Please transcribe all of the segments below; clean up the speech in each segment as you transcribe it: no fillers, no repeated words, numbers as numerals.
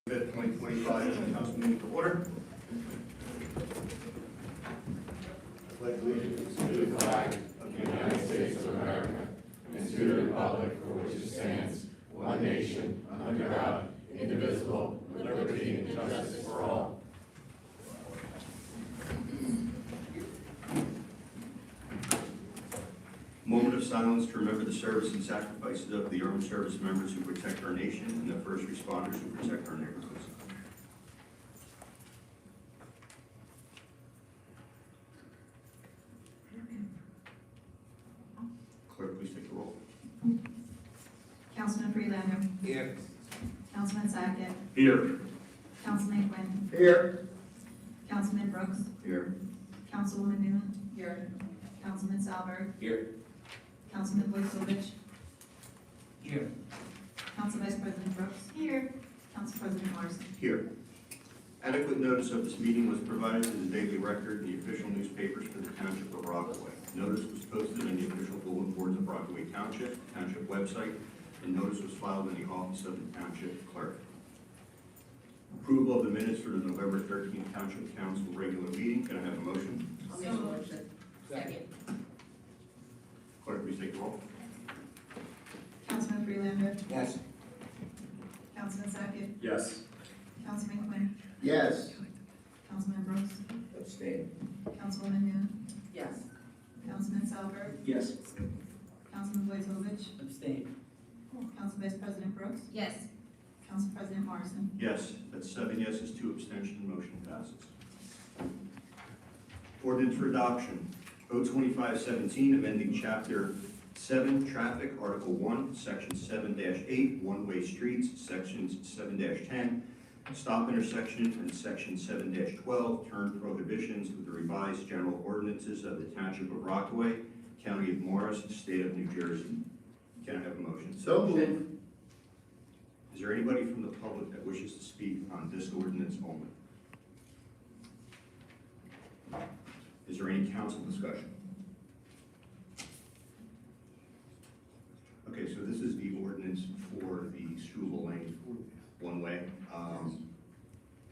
2025 council meeting to order. Pledge allegiance to the flag of the United States of America and to the republic for which it stands, one nation, under God, indivisible, with liberty and justice for all. Moment of silence to remember the service and sacrifices of the armed service members who protect our nation and the first responders who protect our neighborhoods. Clerk, please take the roll. Councilman Freelander. Here. Councilman Sackett. Here. Councilman Quinn. Here. Councilman Brooks. Here. Councilwoman Newman. Here. Councilman Salberg. Here. Councilman Boykovich. Here. Council Vice President Brooks. Here. Council President Morrison. Here. Adequate notice of this meeting was provided to the Daily Record and the official newspapers for the Township of Rockaway. Notice was posted in the official bulletin boards of Rockaway Township, Township website, and notice was filed in the office of the Township Clerk. Approval of the minutes for the November 13th Township Council regular meeting. Can I have a motion? I'll make a motion. Second. Clerk, please take the roll. Councilman Freelander. Yes. Councilman Sackett. Yes. Councilman Quinn. Yes. Councilman Brooks. Abstain. Councilwoman Newman. Yes. Councilman Salberg. Yes. Councilman Boykovich. Abstain. Council Vice President Brooks. Yes. Council President Morrison. Yes. That's 7 yeses, 2 abstentions. Motion passes. Ordinance for adoption. O-2517, amending Chapter 7, Traffic, Article 1, Section 7-8, One-Way Streets, Sections 7-10, Stop Intersection, and Section 7-12, Turn Prohibitions with the revised general ordinances of the Township of Rockaway, County of Morris, State of New Jersey. Can I have a motion? So moved. Is there anybody from the public that wishes to speak on this ordinance only? Is there any council discussion? Okay, so this is the ordinance for the Struble Lane one-way.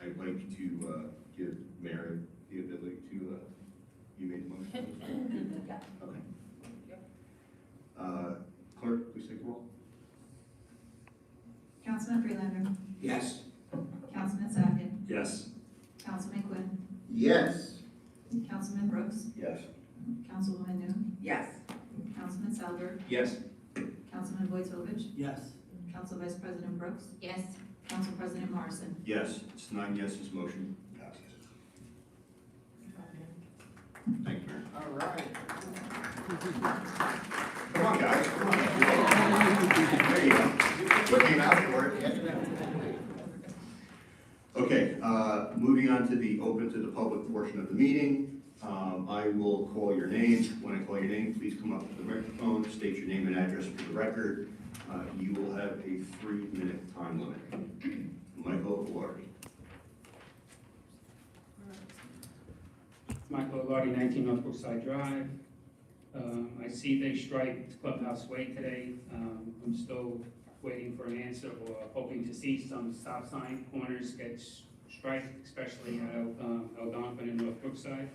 I'd like to give Mary the ability to, you made the motion? Okay. Clerk, please take the roll. Councilman Freelander. Yes. Councilman Sackett. Yes. Councilman Quinn. Yes. Councilman Brooks. Yes. Councilwoman Newman. Yes. Councilman Salberg. Yes. Councilman Boykovich. Yes. Council Vice President Brooks. Yes. Council President Morrison. Yes. It's 9 yeses, motion passes. Thank you, Mayor. All right. Come on, guys, come on. There you go. Looking out for it. Okay, moving on to the open to the public portion of the meeting. I will call your name. When I call your name, please come up to the microphone, state your name and address for the record. You will have a 3-minute time limit. Michael Lordy. Michael Lardy, 19 North Brookside Drive. I see they striped Clubhouse Way today. I'm still waiting for an answer or hoping to see some stop sign corners get striped, especially at Algonquin and North Brookside.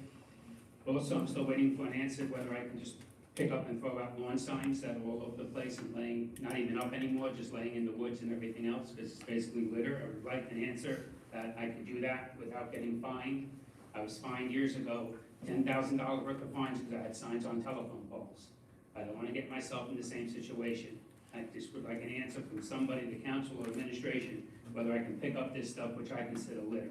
Also, I'm still waiting for an answer whether I can just pick up and throw out lawn signs that are all over the place and laying, not even up anymore, just laying in the woods and everything else, because it's basically litter. I would like an answer that I could do that without getting fined. I was fined years ago, $10,000 worth of fines because I had signs on telephone poles. I don't want to get myself in the same situation. I just would like an answer from somebody, the council or administration, whether I can pick up this stuff, which I consider litter.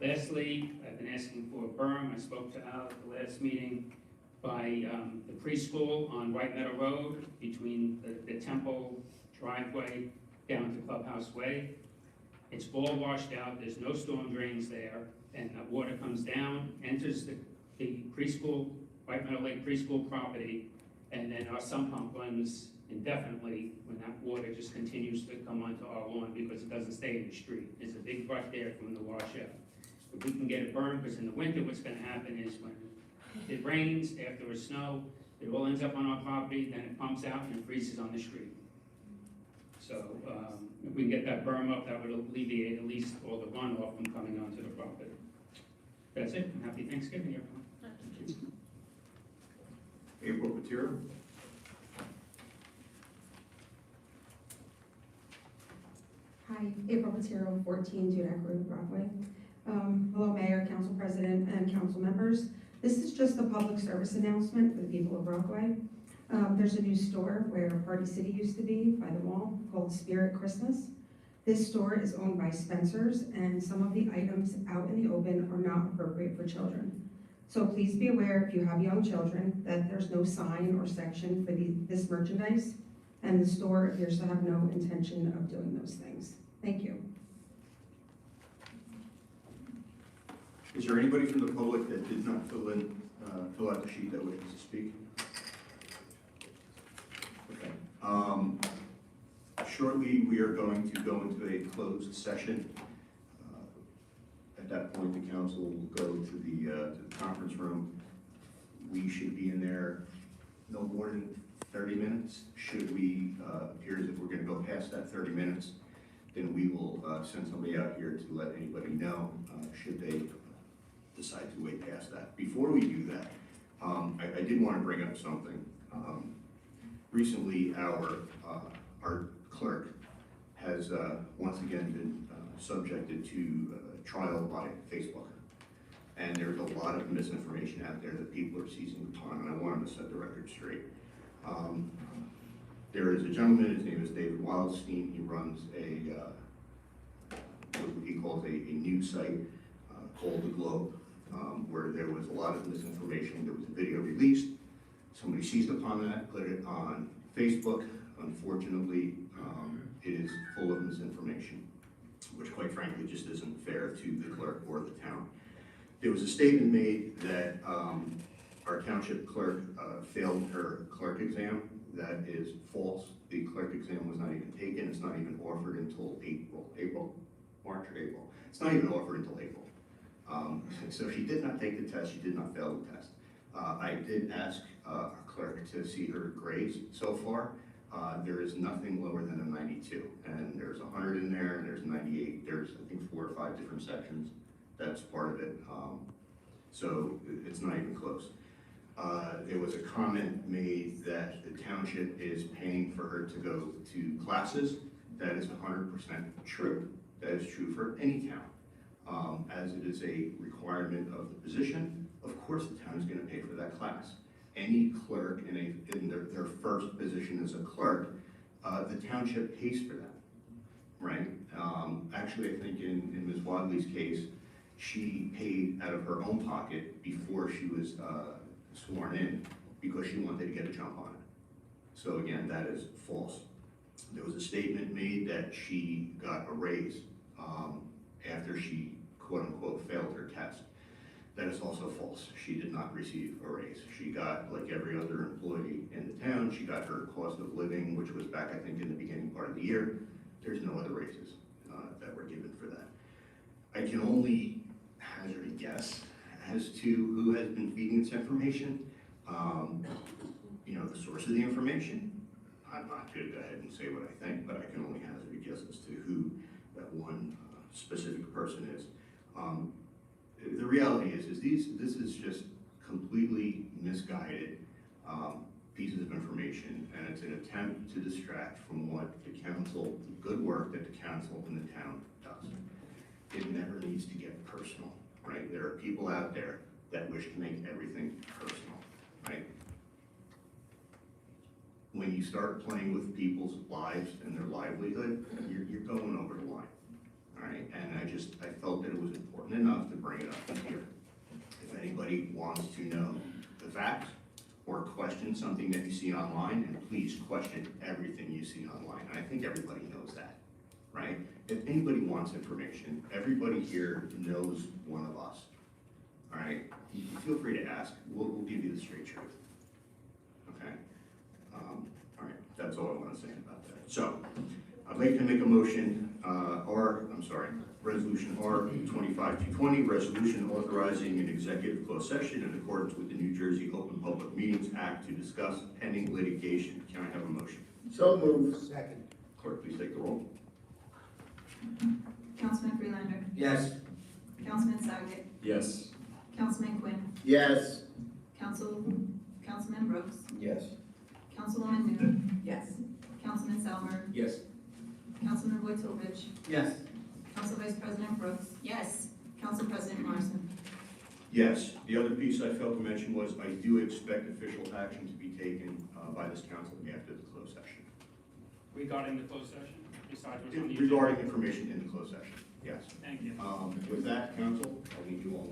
Lastly, I've been asking for a berm. I spoke to Al at the last meeting by the preschool on White Meadow Road between the Temple driveway down to Clubhouse Way. It's all washed out. There's no storm drains there, and the water comes down, enters the preschool, White Meadow Lake preschool property, and then our sump pump runs indefinitely when that water just continues to come onto our lawn because it doesn't stay in the street. There's a big butt there from the washout. If we can get it burned, because in the winter what's going to happen is when it rains, after a snow, it all ends up on our property, then it pumps out and it freezes on the street. So if we can get that berm up, that would alleviate at least all the runoff from coming onto the property. That's it. Happy Thanksgiving, everyone. April Patera? Hi, April Patero, 14 Dudek Road, Rockaway. Hello, Mayor, Council President, and council members. This is just a public service announcement for the people of Rockaway. There's a new store where Party City used to be by the mall called Spirit Christmas. This store is owned by Spencer's, and some of the items out in the open are not appropriate for children. So please be aware, if you have young children, that there's no sign or section for this merchandise, and the store appears to have no intention of doing those things. Thank you. Is there anybody from the public that did not fill out the sheet that wishes to speak? Okay. Shortly, we are going to go into a closed session. At that point, the council will go to the conference room. We should be in there no more than 30 minutes. Should we appear as if we're going to go past that 30 minutes, then we will send somebody out here to let anybody know should they decide to wait past that. Before we do that, I did want to bring up something. Recently, our clerk has once again been subjected to trial by Facebook. And there's a lot of misinformation out there that people are seizing upon, and I wanted to set the record straight. There is a gentleman, his name is David Wildstein. He runs what he calls a news site called The Globe, where there was a lot of misinformation. There was a video released. Somebody seized upon that, put it on Facebook. Unfortunately, it is full of misinformation, which quite frankly just isn't fair to the clerk or the town. There was a statement made that our township clerk failed her clerk exam. That is false. The clerk exam was not even taken. It's not even offered until March or April. It's not even offered until April. So she did not take the test. She did not fail the test. I did ask our clerk to see her grades so far. There is nothing lower than a 92, and there's 100 in there, and there's 98. There's, I think, 4 or 5 different sections. That's part of it. So it's not even close. There was a comment made that the township is paying for her to go to classes. That is 100% true. That is true for any town. As it is a requirement of the position, of course the town is going to pay for that class. Any clerk in their first position as a clerk, the township pays for that, right? Actually, I think in Ms. Wadley's case, she paid out of her own pocket before she was sworn in because she wanted to get a jump on it. So again, that is false. There was a statement made that she got a raise after she, quote unquote, failed her test. That is also false. She did not receive a raise. She got, like every other employee in the town, she got her cost of living, which was back, I think, in the beginning part of the year. There's no other raises that were given for that. I can only hazard a guess as to who has been feeding this information. You know, the source of the information. I'm not going to go ahead and say what I think, but I can only hazard a guess as to who that one specific person is. The reality is this is just completely misguided pieces of information, and it's an attempt to distract from what the council, the good work that the council and the town does. It never needs to get personal, right? There are people out there that wish to make everything personal, right? When you start playing with people's lives and their livelihood, you're going over the line. All right, and I felt that it was important enough to bring it up here. If anybody wants to know the facts or question something that you see online, and please question everything you see online. And I think everybody knows that, right? If anybody wants information, everybody here knows one of us. All right, you feel free to ask. We'll give you the straight truth. Okay. All right, that's all I want to say about that. So, I'd like to make a motion, Resolution R-25-220, resolution authorizing an executive closed session in accordance with the New Jersey Open Public Meetings Act to discuss pending litigation. Can I have a motion? So moved. Second. Clerk, please take the roll. Councilman Freelander. Yes. Councilman Saget. Yes. Councilman Quinn. Yes. Councilman Brooks. Yes. Councilwoman Newman. Yes. Councilman Salver. Yes. Councilman Vojtovich. Yes. Council Vice President Brooks. Yes. Council President Larson. Yes, the other piece I failed to mention was I do expect official action to be taken by this council after the closed session. Regarding the closed session, besides what's on the agenda? Regarding information in the closed session, yes. Thank you. With that, council, I'll leave you all.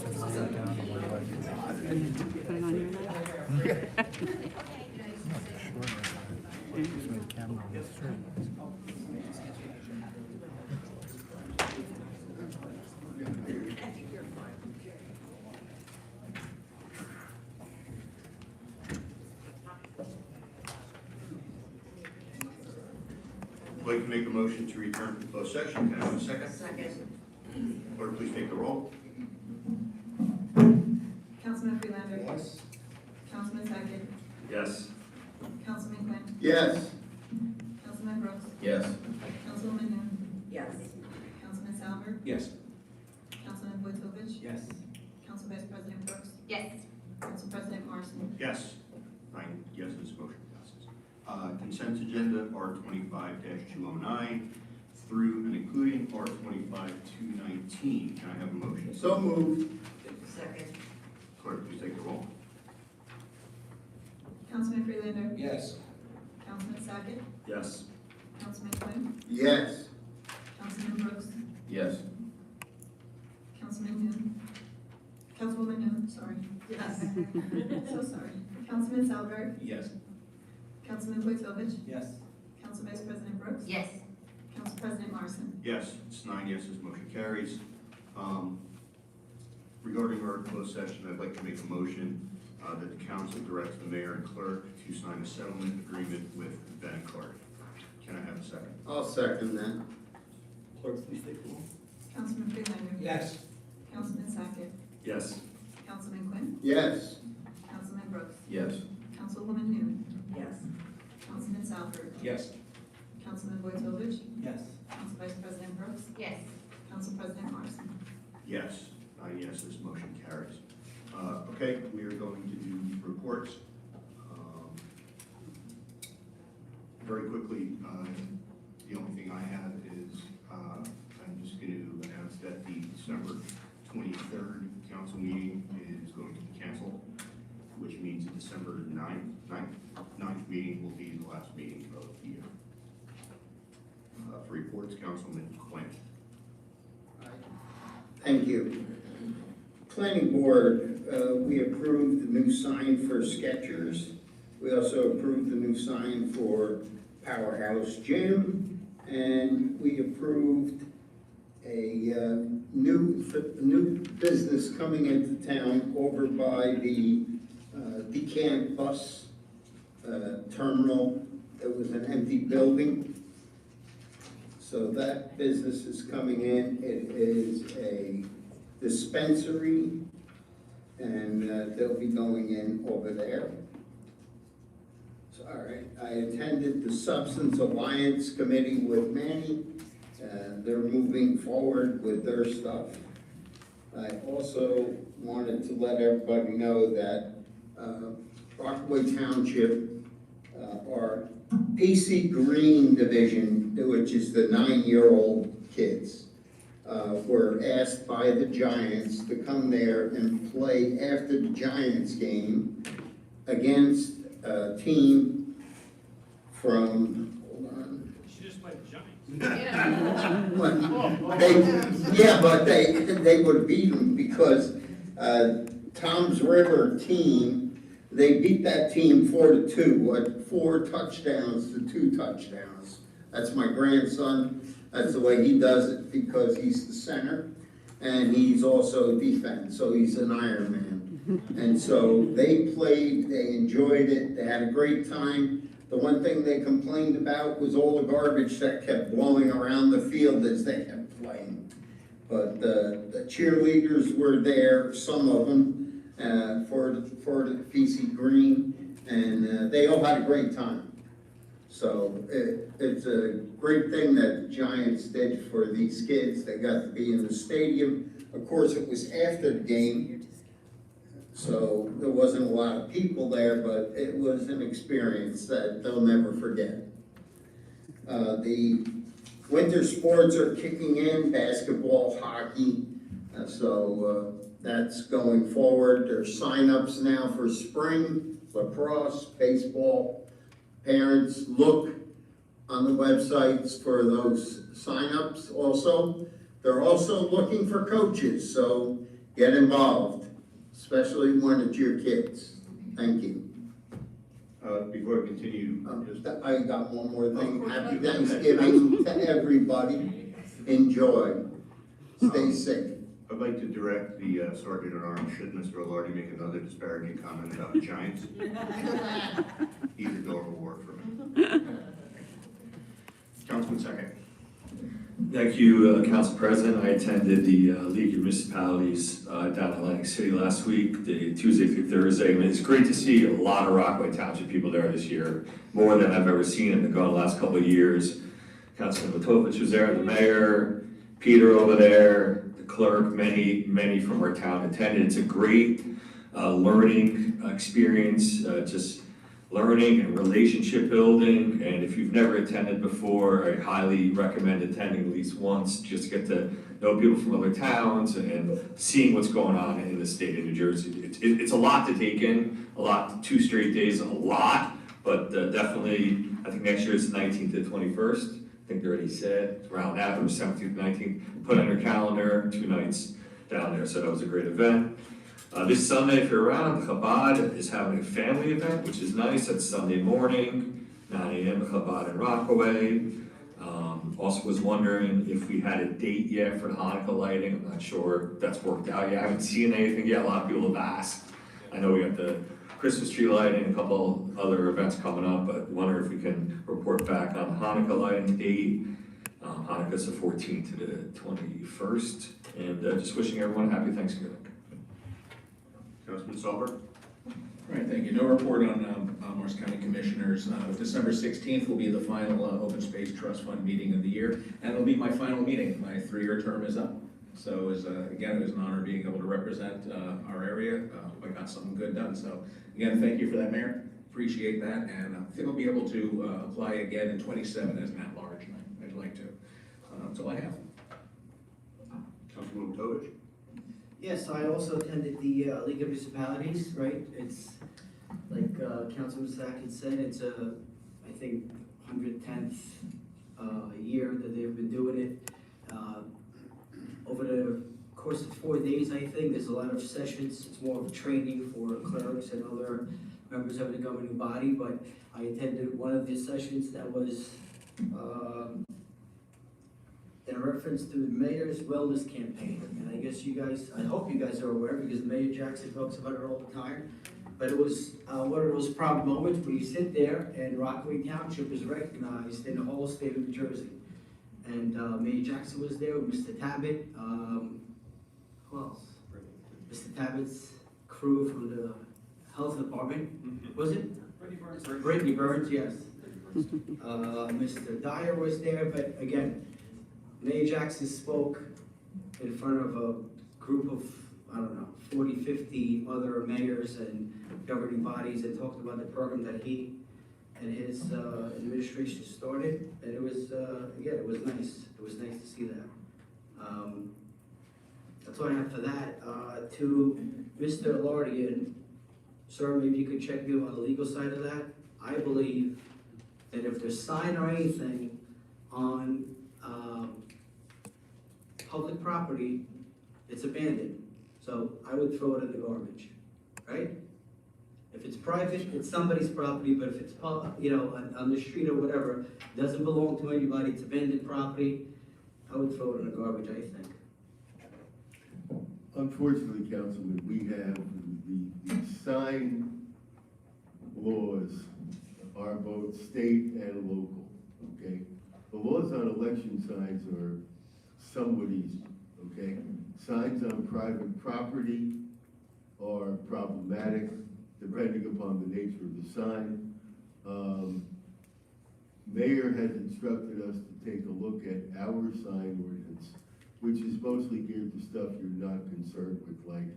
Put it on your lap. I'd like to make a motion to return to closed session. Can I have a second? Second. Clerk, please take the roll. Councilman Freelander. Yes. Councilman Sackett. Yes. Councilman Quinn. Yes. Councilman Brooks. Yes. Councilwoman Noon. Yes. Councilman Salver. Yes. Councilman Vojtovich. Yes. Council Vice President Brooks. Yes. Council President Morrison. Yes. 9 yeses, motion passes. Consent agenda R25-209 through and including R25-219. Can I have a motion? So moved. Second. Clerk, please take the roll. Councilman Freelander. Yes. Councilman Sackett. Yes. Councilman Quinn. Yes. Councilman Brooks. Yes. Councilman Noon. Councilwoman Noon, sorry. Yes. So sorry. Councilman Salver. Yes. Councilman Vojtovich. Yes. Council Vice President Brooks. Yes. Council President Morrison. Yes, it's 9 yeses, motion carries. Regarding our closed session, I'd like to make a motion that the council directs the mayor and clerk to sign a settlement agreement with Benicard. Can I have a second? I'll second that. Clerk, please take the roll. Councilman Freelander. Yes. Councilman Sackett. Yes. Councilman Quinn. Yes. Councilman Brooks. Yes. Councilwoman Noon. Yes. Councilman Salver. Yes. Councilman Vojtovich. Yes. Council Vice President Brooks. Yes. Council President Morrison. Yes, 9 yeses, motion carries. Okay, we are going to do reports. Very quickly, the only thing I have is, I'm just going to announce that the December 23rd council meeting is going to be canceled, which means the December 9th meeting will be the last meeting of the year. For reports, Councilman Quinn. Thank you. Planning Board, we approved the new sign for Skechers. We also approved the new sign for Powerhouse Gym, and we approved a new business coming into town over by the Decant bus terminal. It was an empty building. So that business is coming in. It is a dispensary, and they'll be going in over there. So, all right, I attended the Substance Alliance Committee with Manny. They're moving forward with their stuff. I also wanted to let everybody know that Rockaway Township, our PC Green Division, which is the 9-year-old kids, were asked by the Giants to come there and play after the Giants game against a team from, hold on. She just played the Giants. But they would beat them because Tom's River team, they beat that team 4-2, 4 touchdowns to 2 touchdowns. That's my grandson. That's the way he does it because he's the center and he's also defense, so he's an Iron Man. And so they played, they enjoyed it, they had a great time. The one thing they complained about was all the garbage that kept blowing around the field as they kept playing. But the cheerleaders were there, some of them, for the PC Green, and they all had a great time. So it's a great thing that the Giants did for these kids. They got to be in the stadium. Of course, it was after the game, so there wasn't a lot of people there, but it was an experience that they'll never forget. The winter sports are kicking in, basketball, hockey, so that's going forward. There's sign-ups now for spring, lacrosse, baseball. Parents, look on the websites for those sign-ups also. They're also looking for coaches, so get involved, especially when it's your kids. Thank you. Before I continue, I got one more thing. Of course. Happy Thanksgiving to everybody. Enjoy. Stay safe. I'd like to direct the Sergeant at Arms, should Mr. O'Lardy make another disparaging comment about the Giants, he's a dog of war for me. Councilman Second. Thank you, Council President. I attended the League of Municipalities down in Atlantic City last week, the Tuesday through Thursday. I mean, it's great to see a lot of Rockaway Township people there this year, more than I've ever seen in the last couple of years. Councilman Matovich was there, the mayor, Peter over there, the clerk, many from our town attended. It's a great learning experience, just learning and relationship building, and if you've never attended before, I highly recommend attending at least once, just to get to know people from other towns and seeing what's going on in the state of New Jersey. It's a lot to take in, 2 straight days, a lot, but definitely, I think next year is the 19th to the 21st. I think they already said, around that, or 17th, 19th, put on your calendar, 2 nights down there, so that was a great event. This Sunday, if you're around, Chabad is having a family event, which is nice. That's Sunday morning, 9 a.m. Chabad in Rockaway. Also was wondering if we had a date yet for the Hanukkah lighting. I'm not sure if that's worked out yet. I haven't seen anything yet. A lot of people have asked. I know we got the Christmas tree lighting and a couple other events coming up, but wonder if we can report back on the Hanukkah lighting date. Hanukkah's the 14th to the 21st. And just wishing everyone a happy Thanksgiving. Councilman Solberg. All right, thank you. No report on Morris County Commissioners. December 16th will be the final Open Space Trust Fund meeting of the year, and it'll be my final meeting. My 3-year term is up. So again, it was an honor being able to represent our area. I got something good done. So again, thank you for that, Mayor. Appreciate that, and I think I'll be able to apply again in 27 as an at-large, and I'd like to. That's all I have. Councilman Matovich. Yes, I also attended the League of Municipalities, right? It's, like Councilman Sack had said, it's I think, 110th year that they've been doing it. Over the course of 4 days, I think, there's a lot of sessions. It's more of a training for clerks and other members of the governing body, but I attended one of the sessions that was in reference to the mayor's wellness campaign. And I guess you guys, I hope you guys are aware, because Mayor Jackson talks about it all the time. But it was one of those proud moments where you sit there and Rockaway Township is recognized in the whole state of New Jersey. And Mayor Jackson was there with Mr. Tabbitt. Who else? Mr. Tabbitt's crew from the health department, was it? Brittany Burns, yes. Mr. Dyer was there, but again, Mayor Jackson spoke in front of a group of, 40, 50 other mayors and governing bodies, and talked about the program that he and his administration started. And it was, again, it was nice. It was nice to see that. That's all I have for that. To Mr. Lardian, sir, maybe you could check me on the legal side of that. I believe that if there's sign or anything on public property, it's abandoned. So I would throw it in the garbage, right? If it's private, it's somebody's property, but if it's, on the street or whatever, doesn't belong to anybody, it's abandoned property, I would throw it in the garbage, I think. Unfortunately, Councilman, we have the sign laws are both state and local, okay? The laws on election signs are somewhat easy, okay? Signs on private property are problematic depending upon the nature of the sign. Mayor has instructed us to take a look at our sign ordinance, which is mostly geared to stuff you're not concerned with, like,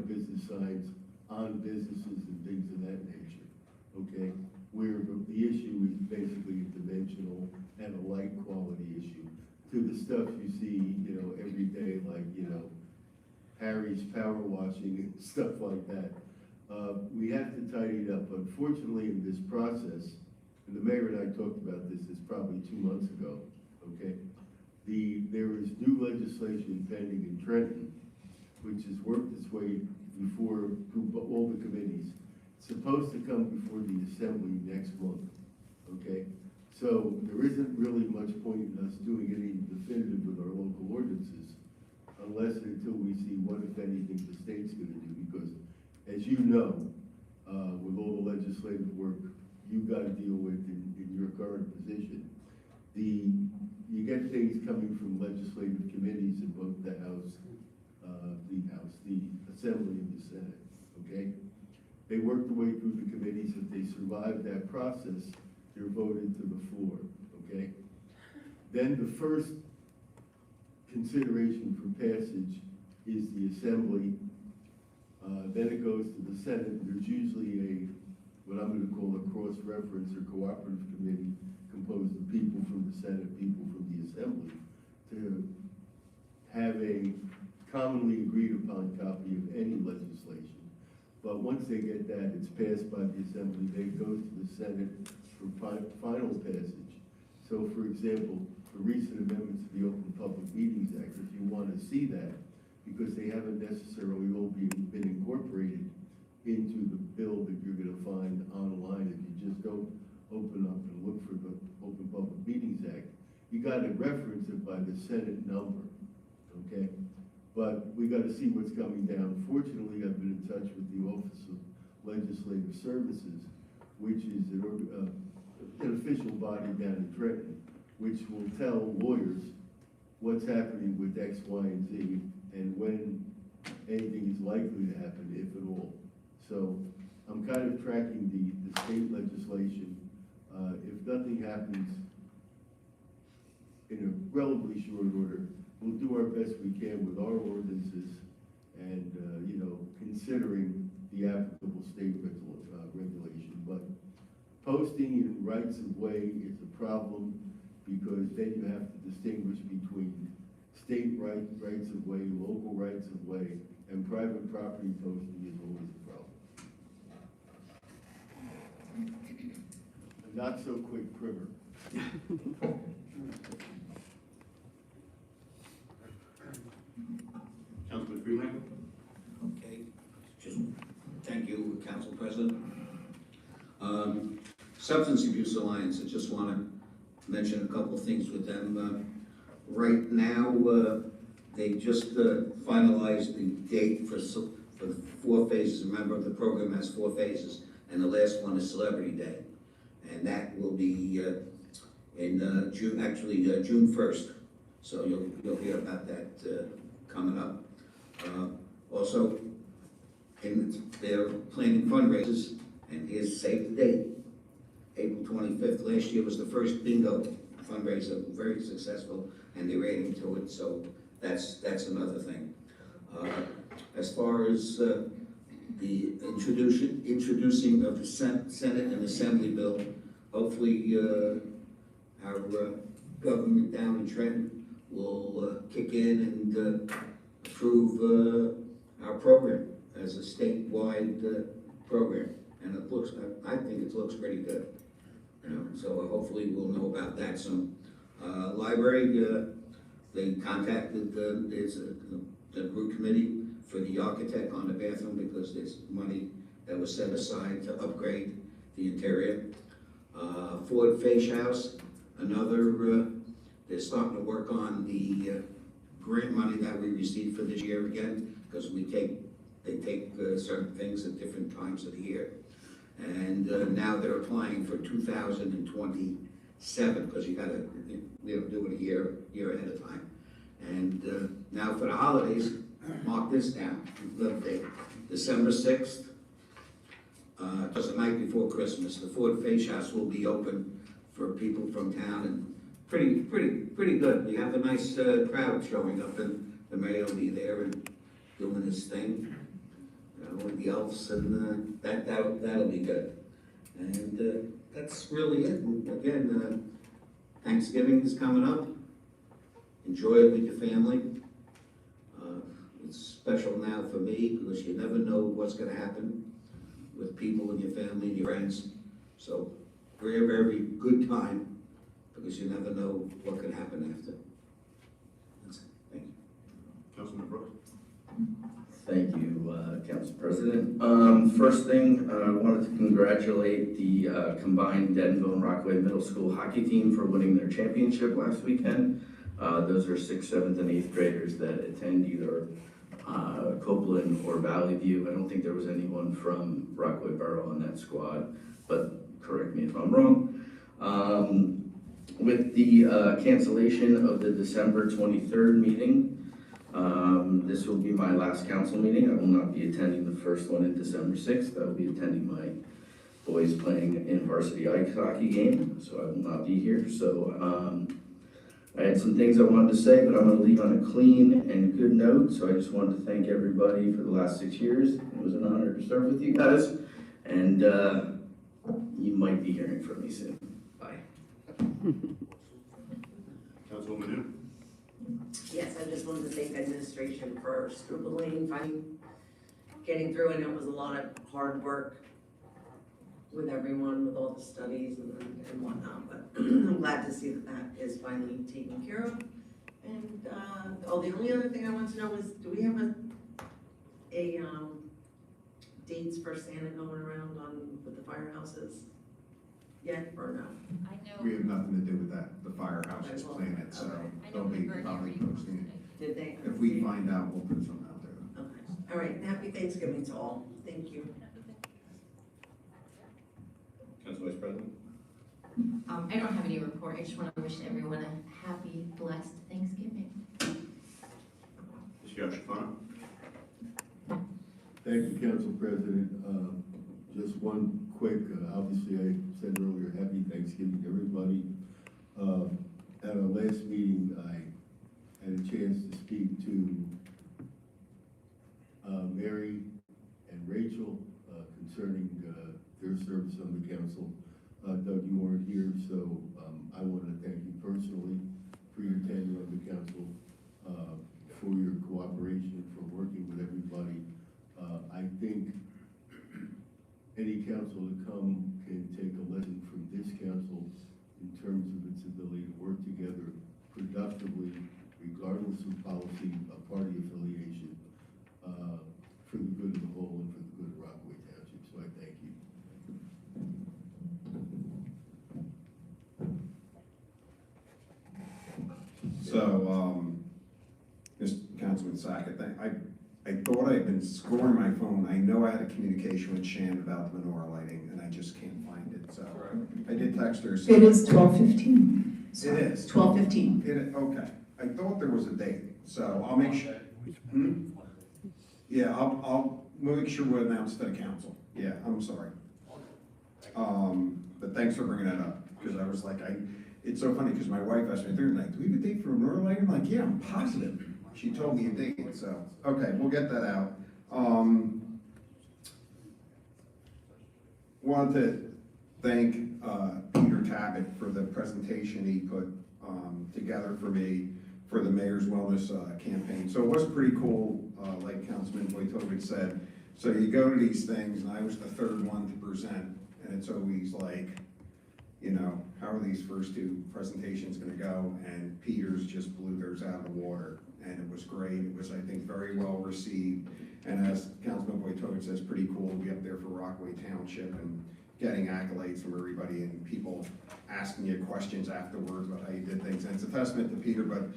business signs on businesses and things of that nature, okay? Where the issue is basically a dimensional and a light quality issue to the stuff you see, every day, like, Harry's power washing and stuff like that. We have to tidy it up. Unfortunately, in this process, and the mayor and I talked about this probably 2 months ago, okay? There is new legislation pending in Trenton which has worked its way before through all the committees. It's supposed to come before the assembly next month, okay? So there isn't really much point in us doing any definitive with our local ordinances unless and until we see what, if anything, the state's gonna do, because as you know, with all the legislative work you gotta deal with in your current position, you get things coming from legislative committees in both the Assembly and the Senate, okay? They work their way through the committees. If they survive that process, they're voted to the floor, okay? Then the first consideration for passage is the Assembly. Then it goes to the Senate. There's usually what I'm gonna call a cross-reference or cooperative committee composed of people from the Senate, people from the Assembly, to have a commonly agreed upon copy of any legislation. But once they get that, it's passed by the Assembly, then it goes to the Senate for final passage. So for example, the recent amendments to the Open Public Meetings Act, if you want to see that, because they haven't necessarily all been incorporated into the bill that you're going to find online, if you just don't open up and look for the Open Public Meetings Act, you got to reference it by the Senate number, okay? But we got to see what's coming down. Fortunately, I've been in touch with the Office of Legislative Services, which is an official body down in Trenton, which will tell lawyers what's happening with X, Y, and Z, and when anything is likely to happen, if at all. So I'm kind of tracking the state legislation. If nothing happens in a relatively short order, we'll do our best we can with our ordinances and, considering the applicable state regulation. But posting in rights of way is a problem because then you have to distinguish between state rights of way, local rights of way, and private property posting is always a problem. A not so quick primer. Councilman Freeland? Okay, just thank you, Council President. Substance Abuse Alliance, I just want to mention a couple of things with them. Right now, they just finalized the date for the 4 phases. Remember, the program has 4 phases, and the last one is Celebrity Day. And that will be in June, actually June 1st. So you'll hear about that coming up. Also, they're planning fundraisers, and here's save the date, April 25th. Last year was the first bingo fundraiser, very successful, and they're adding to it, so that's another thing. As far as the introducing of the Senate and Assembly bill, hopefully our government down in Trenton will kick in and approve our program as a statewide program, and I think it looks pretty good. So hopefully we'll know about that soon. Library, they contacted the group committee for the architect on the bathroom because there's money that was set aside to upgrade the interior. Ford Face House, they're starting to work on the grant money that we received for this year again, because they take certain things at different times of the year. And now they're applying for 2027, because you gotta do it a year ahead of time. And now for the holidays, mark this down, little date, December 6th, just the night before Christmas, the Ford Face House will be open for people from town, and pretty good. We have a nice crowd showing up, and the mayor will be there and doing his thing with the elves, and that'll be good. And that's really it. And again, Thanksgiving is coming up. Enjoy it with your family. It's special now for me because you never know what's going to happen with people in your family and your friends. So very, very good time because you never know what could happen after. That's it. Thank you. Councilman Brooks? President. First thing, I wanted to congratulate the combined Denville and Rockaway Middle School hockey team for winning their championship last weekend. Those are 6th, 7th, and 8th graders that attend either Copeland or Valley View. I don't think there was anyone from Rockaway Borough on that squad, but correct me if I'm wrong. With the cancellation of the December 23rd meeting, this will be my last council meeting. I will not be attending the first one in December 6th. I will be attending my boys playing in varsity ice hockey game, so I will not be here. So I had some things I wanted to say, but I'm going to leave on a clean and good note. So I just wanted to thank everybody for the last 6 years. It was an honor to serve with you guys, and you might be hearing from me soon. Bye. Councilwoman New? Yes, I just wanted to thank administration for scribbling, getting through, and it was a lot of hard work with everyone, with all the studies and whatnot, but I'm glad to see that that is finally taken care of. And, the only other thing I wanted to know was, do we have a dates for Santa going around with the firehouses yet, or no? I know. We have nothing to do with that. The firehouse is Okay. planning it, so Okay. they'll be probably posting it. Did they? If we find out, we'll put something out there. Okay, all right, happy Thanksgiving to all, thank you. Council Vice President? I don't have any report. I just want to wish everyone a happy, blessed Thanksgiving. Mr. Yashifano? Thank you, Council President. Just one quick, obviously I said earlier, happy Thanksgiving to everybody. At our last meeting, I had a chance to speak to Mary and Rachel concerning their service on the council. Doug, you weren't here, so I wanted to thank you personally for your tenure on the council, for your cooperation, for working with everybody. I think any council to come can take a lesson from this council in terms of its ability to work together productively, regardless of policy, party affiliation, for the good of the whole and for the good of Rockaway Township. So I thank you. So, Mr. Councilman Sackett, I thought I'd been scoring my phone. I know I had a communication with Shan about the menorah lighting, and I just can't find it, so I did text her. It is 12:15. It is? 12:15. Okay, I thought there was a date, so I'll make sure. Yeah, I'll make sure we announce to the council. Yeah, I'm sorry. But thanks for bringing that up, because I was like, it's so funny, because my wife asked me, they're like, do we have a date for a menorah lighting? I'm like, yeah, I'm positive. She told me a date, so, okay, we'll get that out. Wanted to thank Peter Tabbitt for the presentation he put together for me for the Mayor's Wellness campaign. So it was pretty cool, like Councilman Wojtowicz said. So you go to these things, and I was the third one to present, and it's always like, you know, how are these first two presentations gonna go? And Peter's just blew theirs out of the water, and it was great. It was, I think, very well received. And as Councilman Wojtowicz says, pretty cool to be up there for Rockaway Township and getting accolades from everybody and people asking you questions afterwards about how you did things. And it's a testament to Peter, but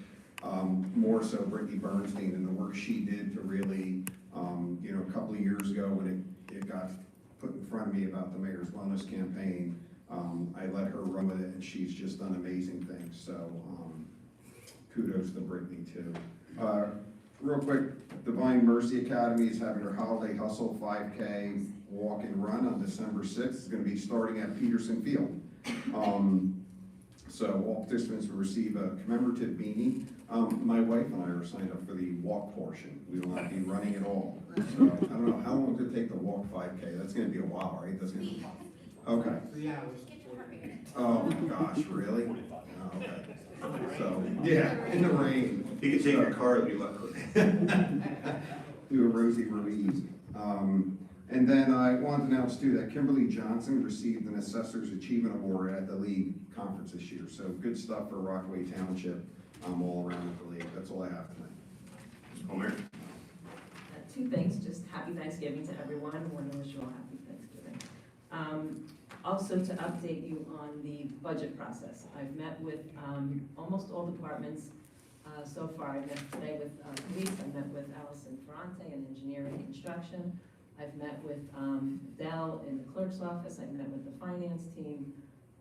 more so Brittany Bernstein and the work she did to really, you know, a couple of years ago when it got put in front of me about the Mayor's Wellness campaign, I let her run with it, and she's just done amazing things. So kudos to Brittany too. Real quick, Divine Mercy Academy is having their Holiday Hustle 5K walk and run on December 6th. It's going to be starting at Peterson Field. So all participants will receive a commemorative beanie. My wife and I are signed up for the walk portion. We will not be running at all. So I don't know, how long did it take to walk 5K? That's going to be a while, right? That's going to be, okay. 3 hours. Oh my gosh, really? Oh, okay. So, yeah, in the rain. You can take your car if you like. Do a Rosie Ruiz. And then I wanted to announce too that Kimberly Johnson received an Assessor's Achievement Award at the league conference this year. So good stuff for Rockaway Township all around the league. That's all I have tonight. Ms. Palmer? Two two things, just happy Thanksgiving to everyone, I want to wish you all happy Thanksgiving. Also to update you on the budget process. I've met with almost all departments so far. I met today with police, I met with Allison Ferrante in engineering and construction. I've met with Dell in the clerk's office, I met with the finance team,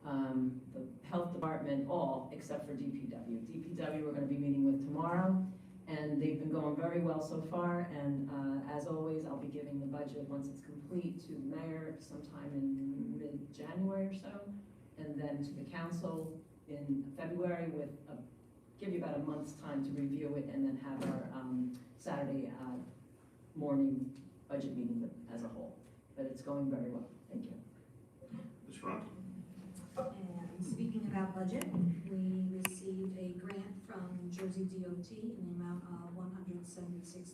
the health department, all except for DPW. DPW we're going to be meeting with tomorrow, and they've been going very well so far, and as always, I'll be giving the budget once it's complete to the mayor sometime in mid-January or so, and then to the council in February with give you about a month's time to review it, and then have our Saturday morning budget meeting as a whole. But it's going very well. Thank you. Ms. Front? And speaking about budget, we received a grant from Jersey DOT in the amount of $176,895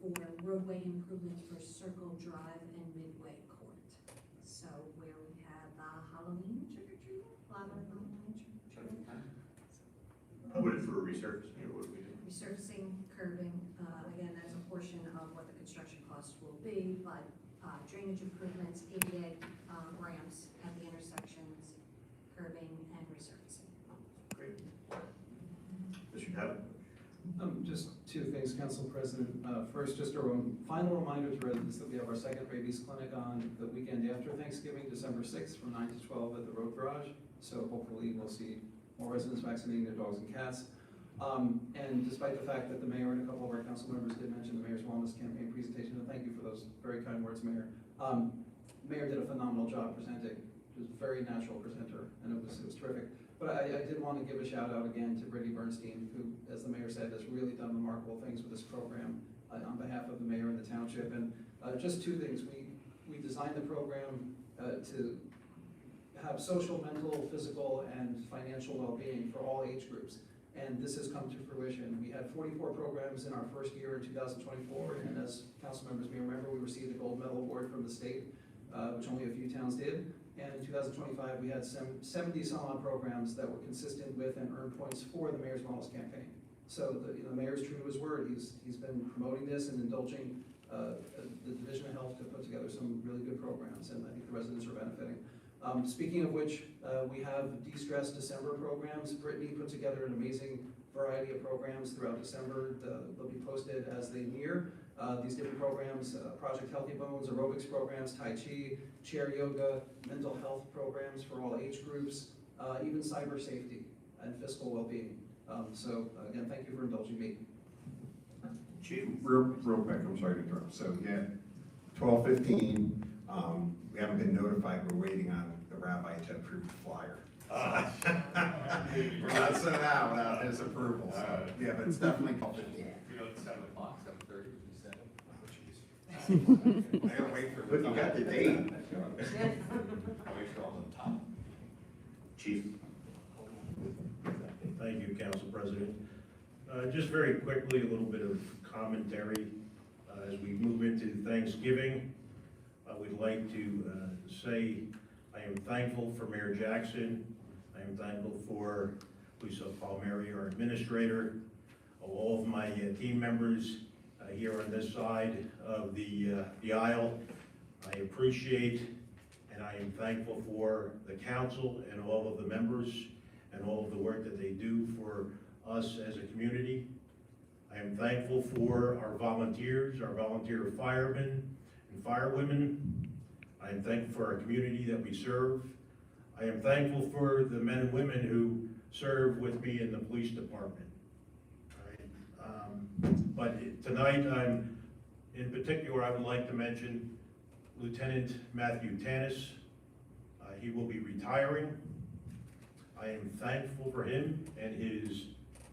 for roadway improvements for Circle Drive and Midway Court. So where we had Halloween trick-or-treating, a lot of Halloween trick-or-treating. What is for resurfacing, or what do we do? Resurfacing, curbing, again, that's a portion of what the construction costs will be, but drainage improvements, ADA ramps at the intersections, curbing, and resurfacing. Great. Mr. Cabot? Just two things, Council President. First, just a final reminder to residents that we have our second rabies clinic on the weekend after Thanksgiving, December 6th, from 9 to 12 at the Road Garage. So hopefully we'll see more residents vaccinating their dogs and cats. And despite the fact that the mayor and a couple of our council members did mention the Mayor's Wellness Campaign presentation, and thank you for those very kind words, Mayor. Mayor did a phenomenal job presenting. He was a very natural presenter, and it was terrific. But I did want to give a shout out again to Brittany Bernstein, who, as the mayor said, has really done remarkable things with this program on behalf of the mayor and the township. And just two things. We designed the program to have social, mental, physical, and financial well-being for all age groups. And this has come to fruition. We had 44 programs in our first year in 2024, and as council members may remember, we received a gold medal award from the state, which only a few towns did. And in 2025, we had 70 some odd programs that were consistent with and earned points for the Mayor's Wellness Campaign. So the mayor's true to his word. He's been promoting this and indulging the Division of Health to put together some really good programs, and I think the residents are benefiting. Speaking of which, we have De-Stress December programs. Brittany put together an amazing variety of programs throughout December. They'll be posted as they near. These different programs, Project Healthy Bones, aerobics programs, Tai Chi, chair yoga, mental health programs for all age groups, even cyber safety and fiscal well-being. So again, thank you for indulging me. Chief? Real quick, I'm sorry to interrupt. So yeah, 12:15, we haven't been notified, we're waiting on the rabbi to approve the flyer. We're not sent out without his approval, so, yeah, but it's definitely 12:15. You know, it's 7 o'clock, 7:30, you said. Oh, jeez. I gotta wait for. But you got the date. I'll make sure I'm on top. Chief? Thank you, Council President. Just very quickly, a little bit of commentary. As we move into Thanksgiving, I would like to say I am thankful for Mayor Jackson. I am thankful for Lisa Palmieri, our administrator, all of my team members here on this side of the aisle. I appreciate and I am thankful for the council and all of the members and all of the work that they do for us as a community. I am thankful for our volunteers, our volunteer firemen and firewomen. I am thankful for our community that we serve. I am thankful for the men and women who serve with me in the police department. But tonight, in particular, I would like to mention Lieutenant Matthew Tanis. He will be retiring. I am thankful for him and his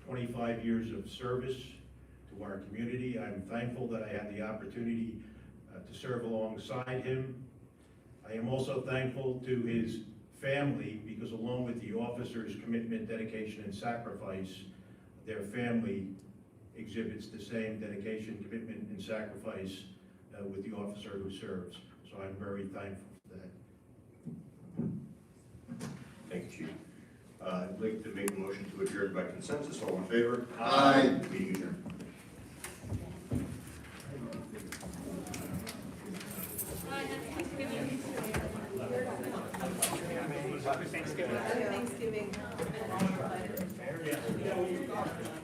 25 years of service to our community. I'm thankful that I had the opportunity to serve alongside him. I am also thankful to his family because along with the officers' commitment, dedication, and sacrifice, their family exhibits the same dedication, commitment, and sacrifice with the officer who serves. So I'm very thankful for that. Thank you, Chief. I'd like to make a motion to adjourn by consensus. All in favor? Aye. Meeting adjourned. Thanksgiving. Yeah.